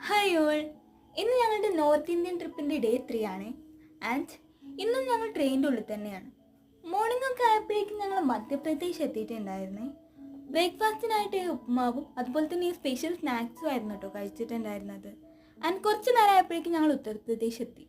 Hi all, ഇന്ന് ഞങ്ങളുടെ north Indian ട്രിപ്പിൻ്റെ day 3 ആണ്. ആൻഡ് ഇന്നും ഞങ്ങൾ ട്രെയിനിൻ്റെ ഉള്ളിൽ തന്നെയാണ്. മോർണിംഗ് ഒക്കെ ആയപ്പോഴേക്കും ഞങ്ങൾ മധ്യപ്രദേശ് എത്തിയിട്ടുണ്ടായിരുന്നേ. ബ്രേക്ക്ഫാസ്റ്റിനായിട്ട് ഉപ്മാവും അതുപോലെ തന്നെ ഈ സ്പെഷ്യൽ സ്നാക്സും ആയിരുന്നു കേട്ടോ കഴിച്ചിട്ടുണ്ടായിരുന്നത്. ആൻഡ് കുറച്ച് നേരം ആയപ്പോഴേക്കും ഞങ്ങൾ ഉത്തർപ്രദേശ് എത്തി.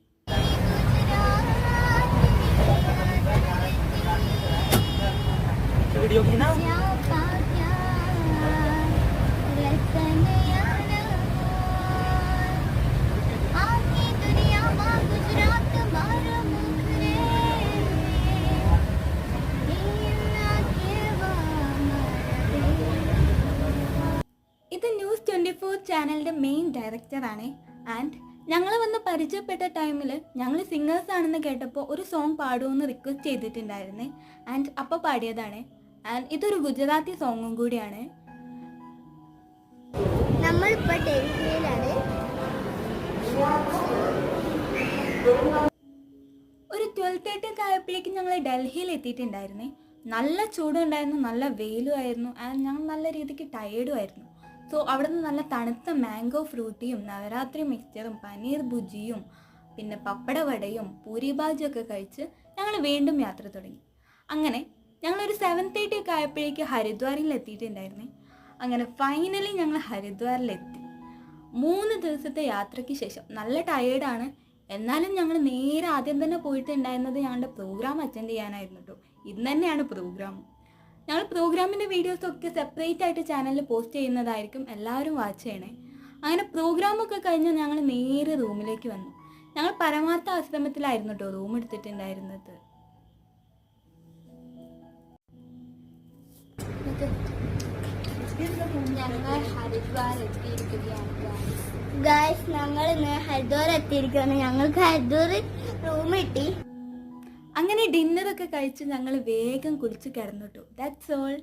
ഇത് ന്യൂസ് 24 ചാനലിൻ്റെ മെയിൻ ഡയറക്ടറാണ്. ആൻഡ് ഞങ്ങൾ വന്ന് പരിചയപ്പെട്ട ടൈമിൽ ഞങ്ങൾ സിംഗേഴ്സ് ആണെന്ന് കേട്ടപ്പോൾ ഒരു സോങ് പാടുമെന്ന് റിക്വസ്റ്റ് ചെയ്തിട്ടുണ്ടായിരുന്നേ. ആൻഡ് അപ്പോൾ പാടിയതാണ്. ആൻഡ് ഇതൊരു ഗുജറാത്തി സോങ്ങും കൂടിയാണ്. നമ്മളിപ്പോൾ ഡൽഹിയിലാണ്. ഒരു 12:30 ഒക്കെ ആയപ്പോഴേക്കും ഞങ്ങൾ ഡൽഹിയിൽ എത്തിയിട്ടുണ്ടായിരുന്നേ. നല്ല ചൂടുണ്ടായിരുന്നു, നല്ല വെയിലുമായിരുന്നു. ആൻഡ് ഞങ്ങൾ നല്ല രീതിക്ക് ടയേർഡും ആയിരുന്നു. സോ അവിടെ നിന്ന് നല്ല തണുത്ത മാംഗോ ഫ്രൂട്ടിയും നവരാത്രി മിക്സ്ചറും പനീർ ഭുജിയും പിന്നെ പപ്പടവടയും പൂരി ബാജിയൊക്കെ കഴിച്ച് ഞങ്ങൾ വീണ്ടും യാത്ര തുടങ്ങി. അങ്ങനെ ഞങ്ങളൊരു 7:30 ഒക്കെ ആയപ്പോഴേക്ക് ഹരിദ്വാറിൽ എത്തിയിട്ടുണ്ടായിരുന്നേ. അങ്ങനെ ഫൈനലി ഞങ്ങൾ ഹരിദ്വാറിലെത്തി. 3 ദിവസത്തെ യാത്രയ്ക്ക് ശേഷം നല്ല ടയേർഡാണ്. എന്നാലും ഞങ്ങൾ നേരെ ആദ്യം തന്നെ പോയിട്ടുണ്ടായിരുന്നത് ഞങ്ങളുടെ പ്രോഗ്രാം അറ്റൻഡ് ചെയ്യാനായിരുന്നു കേട്ടോ. ഇന്ന് തന്നെയാണ് പ്രോഗ്രാം. ഞങ്ങൾ പ്രോഗ്രാമിൻ്റെ വീഡിയോസൊക്കെ സെപ്പറേറ്റ് ആയിട്ട് ചാനലിൽ പോസ്റ്റ് ചെയ്യുന്നതായിരിക്കും, എല്ലാവരും വാച്ച് ചെയ്യണേ. അങ്ങനെ പ്രോഗ്രാമൊക്കെ കഴിഞ്ഞ് ഞങ്ങൾ നേരെ റൂമിലേക്ക് വന്നു. ഞങ്ങൾ പരമാർത്ഥ ആശ്രമത്തിലായിരുന്നു കേട്ടോ റൂം എടുത്തിട്ടുണ്ടായിരുന്നത്. ഞങ്ങൾ ഹരിദ്വാർ എത്തിയിരിക്കുകയാണ്. ഗായ്സ്, ഞങ്ങൾ ഇന്ന് ഹരിദ്വാർ എത്തിയിരിക്കുകയാണ്. ഞങ്ങൾക്ക് ഹരിദ്വാർ റൂം കിട്ടി. അങ്ങനെ ഡിന്നറൊക്കെ കഴിച്ച് ഞങ്ങൾ വേഗം കുളിച്ച് കിടന്നു കേട്ടോ. That's all.